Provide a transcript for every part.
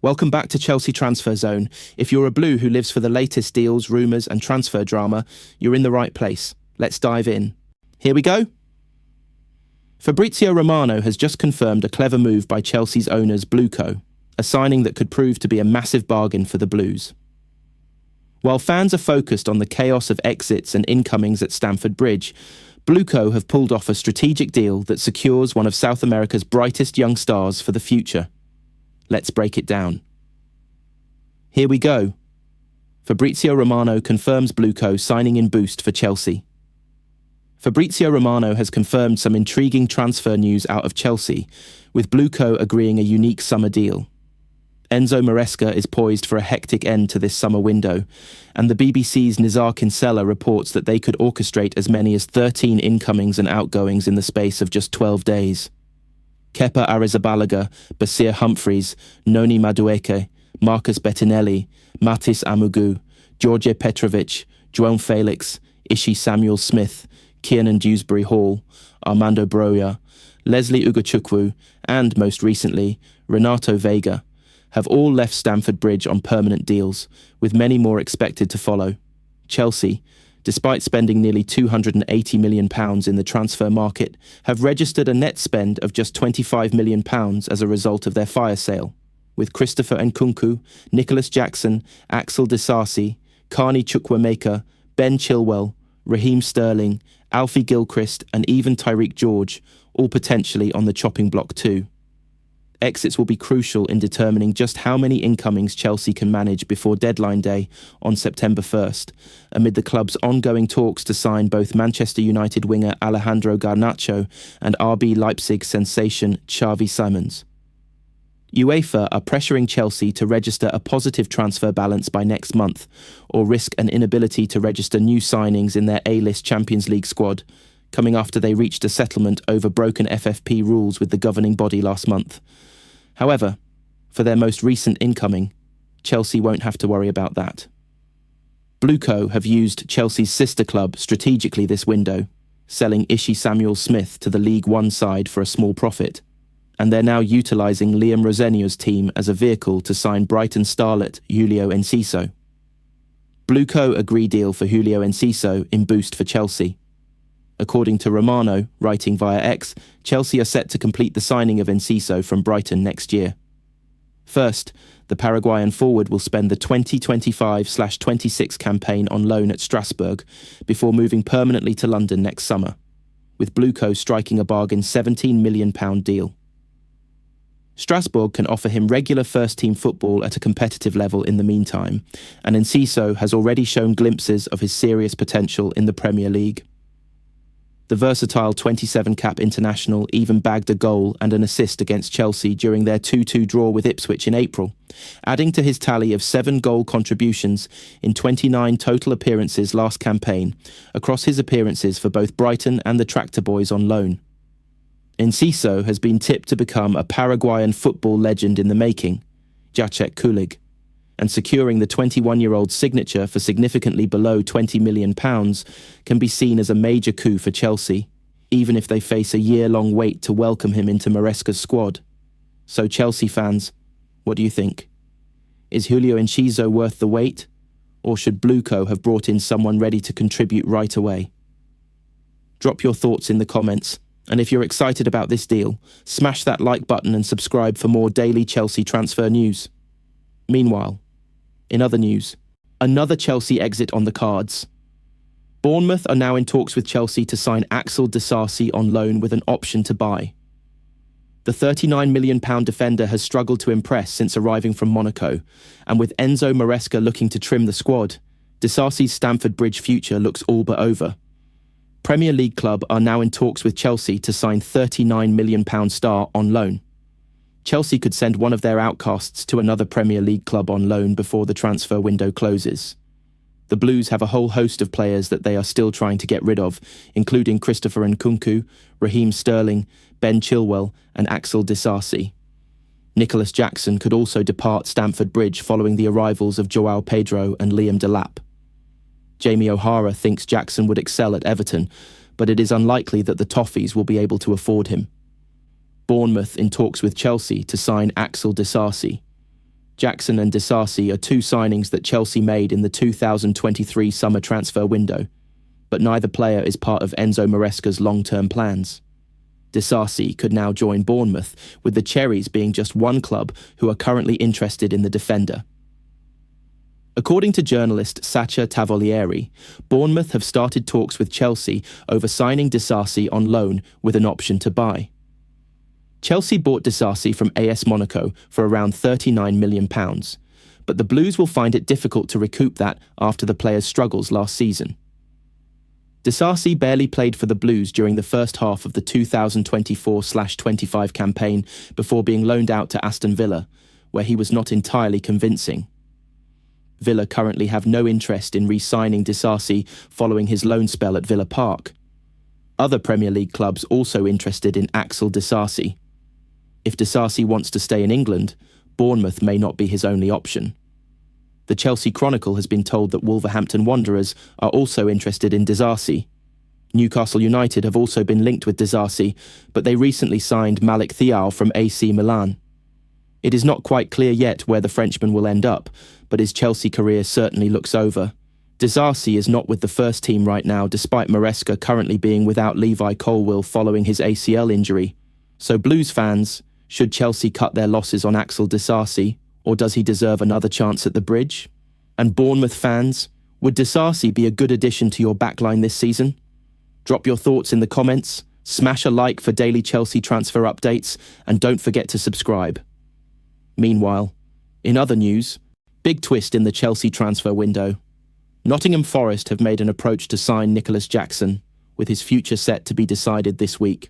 Welcome back to Chelsea Transfer Zone. If you're a Blue who lives for the latest deals, rumours and transfer drama, you're in the right place. Let's dive in. Here we go. Fabrizio Romano has just confirmed a clever move by Chelsea's owners Blueco, a signing that could prove to be a massive bargain for the Blues. While fans are focused on the chaos of exits and incomings at Stamford Bridge, Blueco have pulled off a strategic deal that secures one of South America's brightest young stars for the future. Let's break it down. Here we go. Fabrizio Romano confirms Blueco signing in boost for Chelsea. Fabrizio Romano has confirmed some intriguing transfer news out of Chelsea, with Blueco agreeing a unique summer deal. Enzo Maresca is poised for a hectic end to this summer window, and the BBC's Nizar Kinsella reports that they could orchestrate as many as 13 incomings and outgoings in the space of just 12 days. Kepa Arrizabalaga, Basir Humphries, Noni Madueke, Marcus Bettinelli, Matis Amugu, George Petrovic, João Felix, Ishi Samuel Smith, Kiernan Dewsbury Hall, Armando Broja, Leslie Ugochukwu, and, most recently, Renato Veiga, have all left Stamford Bridge on permanent deals, with many more expected to follow. Chelsea, despite spending nearly £280 million in the transfer market, have registered a net spend of just £25 million as a result of their fire sale, with Christopher Nkunku, Nicholas Jackson, Axel Disasi, Carney Chukwuemeka, Ben Chilwell, Raheem Sterling, Alfie Gilchrist and even Tyreek George, all potentially on the chopping block too. Exits will be crucial in determining just how many incomings Chelsea can manage before deadline day on September 1st, amid the club's ongoing talks to sign both Manchester United winger Alejandro Garnacho and RB Leipzig sensation Xavi Simons. UEFA are pressuring Chelsea to register a positive transfer balance by next month, or risk an inability to register new signings in their A-list Champions League squad, coming after they reached a settlement over broken FFP rules with the governing body last month. However, for their most recent incoming, Chelsea won't have to worry about that. Blueco have used Chelsea's sister club strategically this window, selling Ishi Samuel Smith to the League One side for a small profit, and they're now utilising Liam Rosenior's team as a vehicle to sign Brighton starlet Julio Enciso. Blueco agree deal for Julio Enciso in boost for Chelsea. According to Romano, writing via X, Chelsea are set to complete the signing of Enciso from Brighton next year. First, the Paraguayan forward will spend the 2025/26 campaign on loan at Strasbourg before moving permanently to London next summer, with Blueco striking a bargain £17 million deal. Strasbourg can offer him regular first-team football at a competitive level in the meantime, and Enciso has already shown glimpses of his serious potential in the Premier League. The versatile 27-cap international even bagged a goal and an assist against Chelsea during their 2-2 draw with Ipswich in April, adding to his tally of 7 goal contributions in 29 total appearances last campaign, across his appearances for both Brighton and the Tractor Boys on loan. Enciso has been tipped to become a Paraguayan football legend in the making, Jacek Kulig, and securing the 21-year-old's signature for significantly below £20 million can be seen as a major coup for Chelsea, even if they face a year-long wait to welcome him into Maresca's squad. So Chelsea fans, what do you think? Is Julio Enciso worth the wait, or should Blueco have brought in someone ready to contribute right away? Drop your thoughts in the comments, and if you're excited about this deal, smash that like button and subscribe for more daily Chelsea transfer news. Meanwhile, in other news, another Chelsea exit on the cards. Bournemouth are now in talks with Chelsea to sign Axel Disasi on loan with an option to buy. The £39 million defender has struggled to impress since arriving from Monaco, and with Enzo Maresca looking to trim the squad, Disasi's Stamford Bridge future looks all but over. Premier League club are now in talks with Chelsea to sign £39 million star on loan. Chelsea could send one of their outcasts to another Premier League club on loan before the transfer window closes. The Blues have a whole host of players that they are still trying to get rid of, including Christopher Nkunku, Raheem Sterling, Ben Chilwell and Axel Disasi. Nicholas Jackson could also depart Stamford Bridge following the arrivals of João Pedro and Liam Delap. Jamie O'Hara thinks Jackson would excel at Everton, but it is unlikely that the Toffees will be able to afford him. Bournemouth in talks with Chelsea to sign Axel Disasi. Jackson and Disasi are two signings that Chelsea made in the 2023 summer transfer window, but neither player is part of Enzo Maresca's long-term plans. Disasi could now join Bournemouth, with the Cherries being just one club who are currently interested in the defender. According to journalist Sacha Tavolieri, Bournemouth have started talks with Chelsea over signing Disasi on loan with an option to buy. Chelsea bought Disasi from AS Monaco for around £39 million, but the Blues will find it difficult to recoup that after the player's struggles last season. Disasi barely played for the Blues during the first half of the 2024/25 campaign before being loaned out to Aston Villa, where he was not entirely convincing. Villa currently have no interest in re-signing Disasi following his loan spell at Villa Park. Other Premier League clubs also interested in Axel Disasi. If Disasi wants to stay in England, Bournemouth may not be his only option. The Chelsea Chronicle has been told that Wolverhampton Wanderers are also interested in Disasi. Newcastle United have also been linked with Disasi, but they recently signed Malik Thiaw from AC Milan. It is not quite clear yet where the Frenchman will end up, but his Chelsea career certainly looks over. Disasi is not with the first team right now, despite Maresca currently being without Levi Colwill following his ACL injury. So Blues fans, should Chelsea cut their losses on Axel Disasi, or does he deserve another chance at the bridge? And Bournemouth fans, would Disasi be a good addition to your backline this season? Drop your thoughts in the comments, smash a like for daily Chelsea transfer updates, and don't forget to subscribe. Meanwhile, in other news, big twist in the Chelsea transfer window. Nottingham Forest have made an approach to sign Nicholas Jackson, with his future set to be decided this week.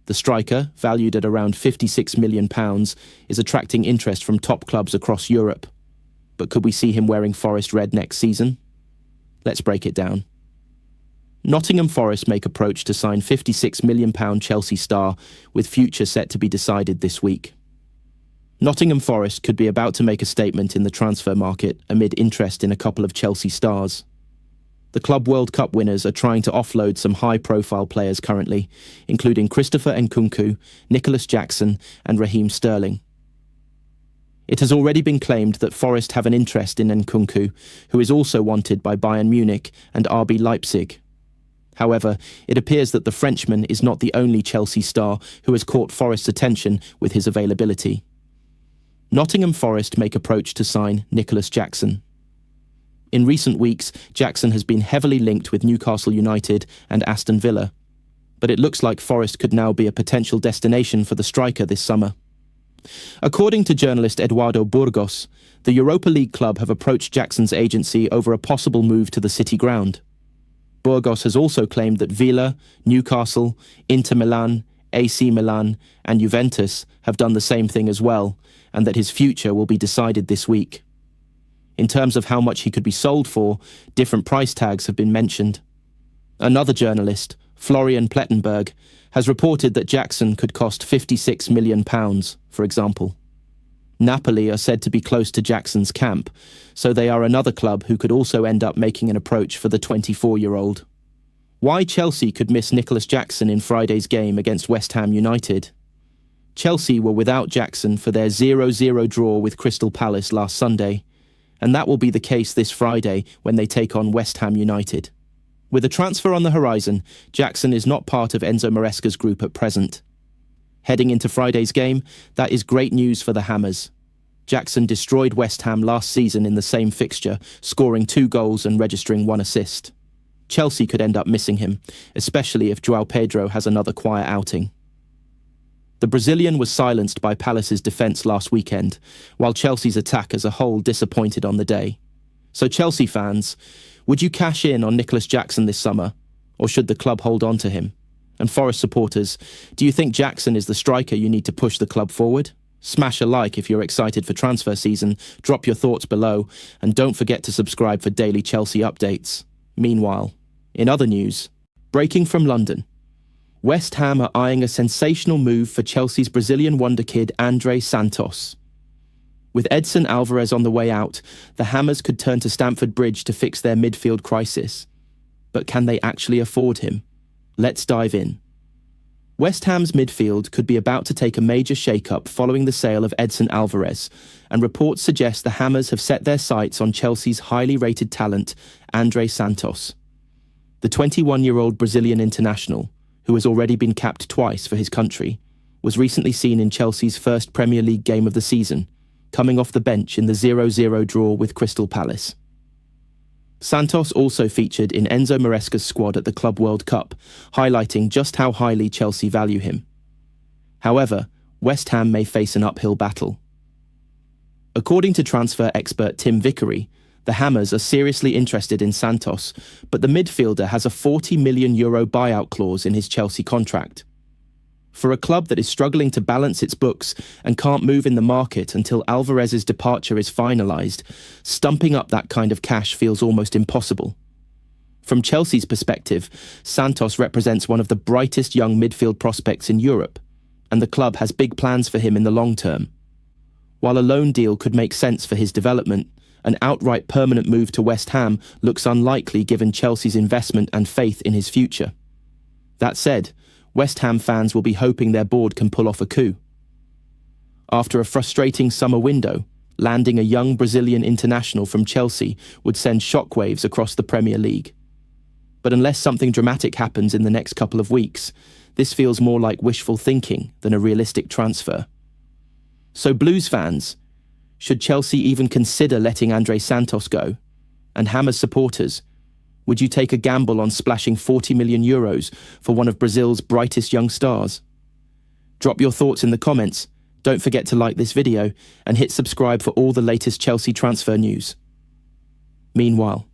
The striker, valued at around £56 million, is attracting interest from top clubs across Europe. But could we see him wearing Forest red next season? Let's break it down. Nottingham Forest make approach to sign £56 million Chelsea star, with future set to be decided this week. Nottingham Forest could be about to make a statement in the transfer market amid interest in a couple of Chelsea stars. The Club World Cup winners are trying to offload some high-profile players currently, including Christopher Nkunku, Nicholas Jackson and Raheem Sterling. It has already been claimed that Forest have an interest in Nkunku, who is also wanted by Bayern Munich and RB Leipzig. However, it appears that the Frenchman is not the only Chelsea star who has caught Forest's attention with his availability. Nottingham Forest make approach to sign Nicholas Jackson. In recent weeks, Jackson has been heavily linked with Newcastle United and Aston Villa, but it looks like Forest could now be a potential destination for the striker this summer. According to journalist Eduardo Burgos, the Europa League club have approached Jackson's agency over a possible move to the City ground. Burgos has also claimed that Villa, Newcastle, Inter Milan, AC Milan and Juventus have done the same thing as well, and that his future will be decided this week. In terms of how much he could be sold for, different price tags have been mentioned. Another journalist, Florian Plettenberg, has reported that Jackson could cost £56 million, for example. Napoli are said to be close to Jackson's camp, so they are another club who could also end up making an approach for the 24-year-old. Why Chelsea could miss Nicholas Jackson in Friday's game against West Ham United? Chelsea were without Jackson for their 0-0 draw with Crystal Palace last Sunday, and that will be the case this Friday when they take on West Ham United. With a transfer on the horizon, Jackson is not part of Enzo Maresca's group at present. Heading into Friday's game, that is great news for the Hammers. Jackson destroyed West Ham last season in the same fixture, scoring 2 goals and registering 1 assist. Chelsea could end up missing him, especially if João Pedro has another quiet outing. The Brazilian was silenced by Palace's defence last weekend, while Chelsea's attack as a whole disappointed on the day. So Chelsea fans, would you cash in on Nicholas Jackson this summer, or should the club hold on to him? And Forest supporters, do you think Jackson is the striker you need to push the club forward? Smash a like if you're excited for transfer season, drop your thoughts below, and don't forget to subscribe for daily Chelsea updates. Meanwhile, in other news, breaking from London, West Ham are eyeing a sensational move for Chelsea's Brazilian wonder kid André Santos. With Edson Alvarez on the way out, the Hammers could turn to Stamford Bridge to fix their midfield crisis. But can they actually afford him? Let's dive in. West Ham's midfield could be about to take a major shake-up following the sale of Edson Alvarez, and reports suggest the Hammers have set their sights on Chelsea's highly rated talent, André Santos. The 21-year-old Brazilian international, who has already been capped twice for his country, was recently seen in Chelsea's first Premier League game of the season, coming off the bench in the 0-0 draw with Crystal Palace. Santos also featured in Enzo Maresca's squad at the Club World Cup, highlighting just how highly Chelsea value him. However, West Ham may face an uphill battle. According to transfer expert Tim Vickery, the Hammers are seriously interested in Santos, but the midfielder has a €40 million buyout clause in his Chelsea contract. For a club that is struggling to balance its books and can't move in the market until Alvarez's departure is finalised, stumping up that kind of cash feels almost impossible. From Chelsea's perspective, Santos represents one of the brightest young midfield prospects in Europe, and the club has big plans for him in the long term. While a loan deal could make sense for his development, an outright permanent move to West Ham looks unlikely given Chelsea's investment and faith in his future. That said, West Ham fans will be hoping their board can pull off a coup. After a frustrating summer window, landing a young Brazilian international from Chelsea would send shockwaves across the Premier League. But unless something dramatic happens in the next couple of weeks, this feels more like wishful thinking than a realistic transfer. So Blues fans, should Chelsea even consider letting André Santos go? And Hammers supporters, would you take a gamble on splashing €40 million for one of Brazil's brightest young stars? Drop your thoughts in the comments, don't forget to like this video, and hit subscribe for all the latest Chelsea transfer news. Meanwhile,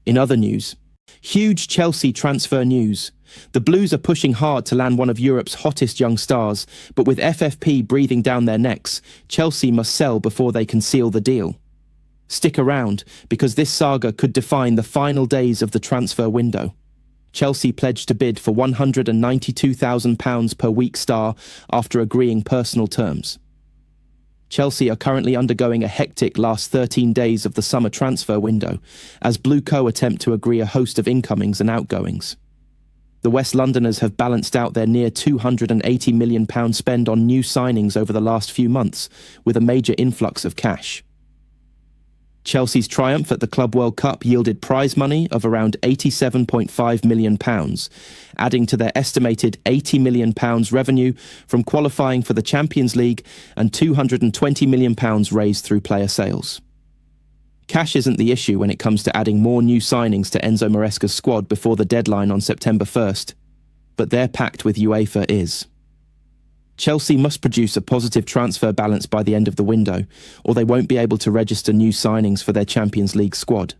in other news, huge Chelsea transfer news. The Blues are pushing hard to land one of Europe's hottest young stars, but with FFP breathing down their necks, Chelsea must sell before they can seal the deal. Stick around, because this saga could define the final days of the transfer window. Chelsea pledged to bid for £192,000 per week star after agreeing personal terms. Chelsea are currently undergoing a hectic last 13 days of the summer transfer window, as Blue Co attempt to agree a host of incomings and outgoings. The West Londoners have balanced out their near £280 million spend on new signings over the last few months, with a major influx of cash. Chelsea's triumph at the Club World Cup yielded prize money of around £87.5 million, adding to their estimated £80 million revenue from qualifying for the Champions League and £220 million raised through player sales. Cash isn't the issue when it comes to adding more new signings to Enzo Maresca's squad before the deadline on September 1st, but their pact with UEFA is. Chelsea must produce a positive transfer balance by the end of the window, or they won't be able to register new signings for their Champions League squad.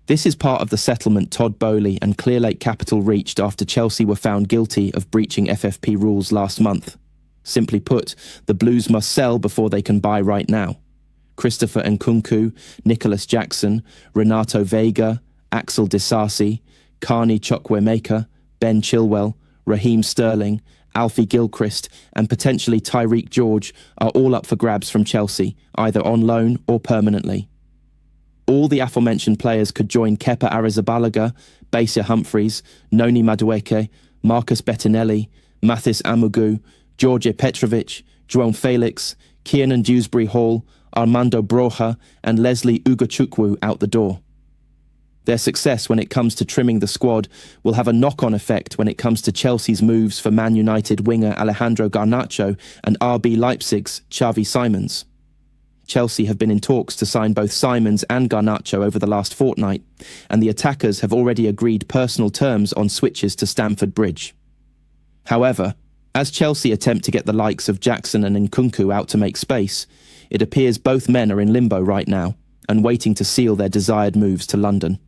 This is part of the settlement Todd Boehly and Clearlake Capital reached after Chelsea were found guilty of breaching FFP rules last month. Simply put, the Blues must sell before they can buy right now. Christopher Nkunku, Nicholas Jackson, Renato Veiga, Axel Disasi, Carney Chukwuemeka, Ben Chilwell, Raheem Sterling, Alfie Gilchrist and potentially Tyreek George are all up for grabs from Chelsea, either on loan or permanently. All the aforementioned players could join Kepa Arrizabalaga, Basia Humphreys, Noni Madueke, Marcus Bettinelli, Mathis Amugu, George Petrovic, João Felix, Kiernan Dewsbury Hall, Armando Broja and Leslie Ugochukwu out the door. Their success when it comes to trimming the squad will have a knock-on effect when it comes to Chelsea's moves for Man United winger Alejandro Garnacho and RB Leipzig's Xavi Simons. Chelsea have been in talks to sign both Simons and Garnacho over the last fortnight, and the attackers have already agreed personal terms on switches to Stamford Bridge. However, as Chelsea attempt to get the likes of Jackson and Nkunku out to make space, it appears both men are in limbo right now and waiting to seal their desired moves to London.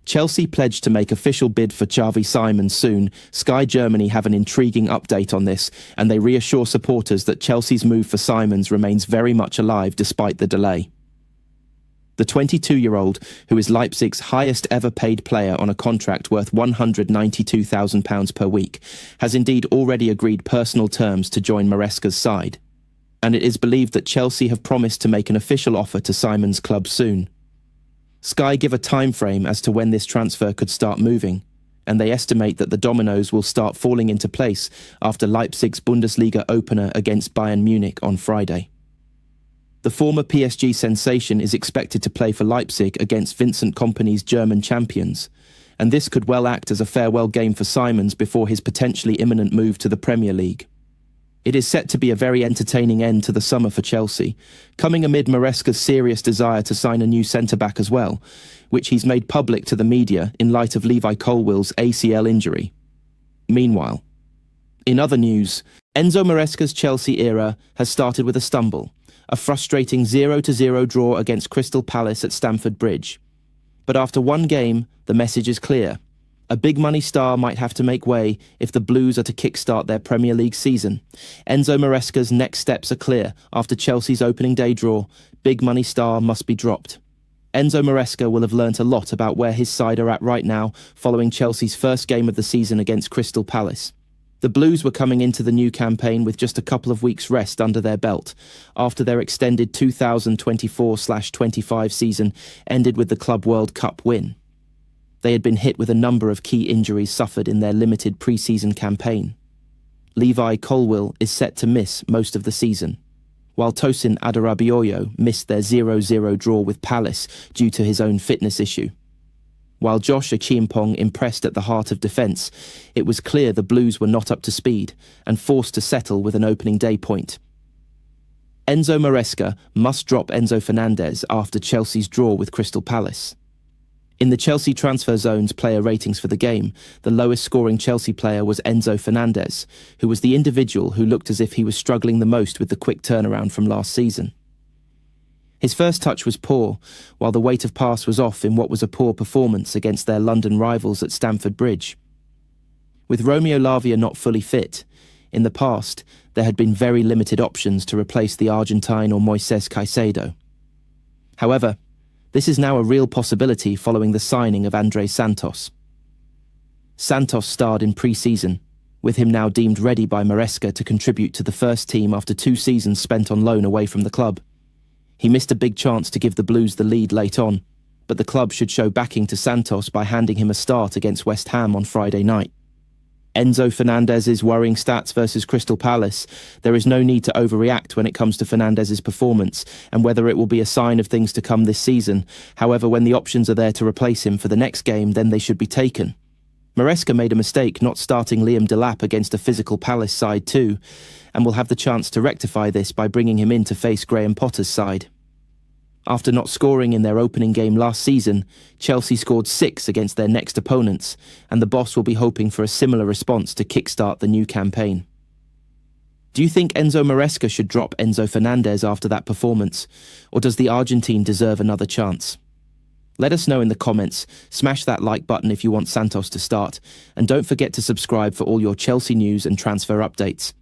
Chelsea pledged to make official bid for Xavi Simons soon. Sky Germany have an intriguing update on this, and they reassure supporters that Chelsea's move for Simons remains very much alive despite the delay. The 22-year-old, who is Leipzig's highest ever paid player on a contract worth £192,000 per week, has indeed already agreed personal terms to join Maresca's side, and it is believed that Chelsea have promised to make an official offer to Simons' club soon. Sky give a time frame as to when this transfer could start moving, and they estimate that the dominoes will start falling into place after Leipzig's Bundesliga opener against Bayern Munich on Friday. The former PSG sensation is expected to play for Leipzig against Vincent Kompany's German champions, and this could well act as a farewell game for Simons before his potentially imminent move to the Premier League. It is set to be a very entertaining end to the summer for Chelsea, coming amid Maresca's serious desire to sign a new centre-back as well, which he's made public to the media in light of Levi Colwill's ACL injury. Meanwhile, in other news, Enzo Maresca's Chelsea era has started with a stumble, a frustrating 0-0 draw against Crystal Palace at Stamford Bridge. But after one game, the message is clear. A big money star might have to make way if the Blues are to kickstart their Premier League season. Enzo Maresca's next steps are clear. After Chelsea's opening day draw, big money star must be dropped. Enzo Maresca will have learnt a lot about where his side are at right now following Chelsea's first game of the season against Crystal Palace. The Blues were coming into the new campaign with just a couple of weeks' rest under their belt after their extended 2024-25 season ended with the Club World Cup win. They had been hit with a number of key injuries suffered in their limited pre-season campaign. Levi Colwill is set to miss most of the season, while Tosin Adarabioyo missed their 0-0 draw with Palace due to his own fitness issue. While Josh Achiampong impressed at the heart of defence, it was clear the Blues were not up to speed and forced to settle with an opening day point. Enzo Maresca must drop Enzo Fernandez after Chelsea's draw with Crystal Palace. In the Chelsea Transfer Zone's player ratings for the game, the lowest scoring Chelsea player was Enzo Fernandez, who was the individual who looked as if he was struggling the most with the quick turnaround from last season. His first touch was poor, while the weight of pass was off in what was a poor performance against their London rivals at Stamford Bridge. With Romeo Lavia not fully fit, in the past there had been very limited options to replace the Argentine or Moises Caicedo. However, this is now a real possibility following the signing of Andrés Santos. Santos starred in pre-season, with him now deemed ready by Maresca to contribute to the first team after 2 seasons spent on loan away from the club. He missed a big chance to give the Blues the lead late on, but the club should show backing to Santos by handing him a start against West Ham on Friday night. Enzo Fernandez's worrying stats versus Crystal Palace. There is no need to overreact when it comes to Fernandez's performance and whether it will be a sign of things to come this season. However, when the options are there to replace him for the next game, then they should be taken. Maresca made a mistake not starting Liam Delap against a physical Palace side too, and will have the chance to rectify this by bringing him in to face Graham Potter's side. After not scoring in their opening game last season, Chelsea scored 6 against their next opponents, and the boss will be hoping for a similar response to kickstart the new campaign. Do you think Enzo Maresca should drop Enzo Fernandez after that performance, or does the Argentine deserve another chance? Let us know in the comments, smash that like button if you want Santos to start, and don't forget to subscribe for all your Chelsea news and transfer updates.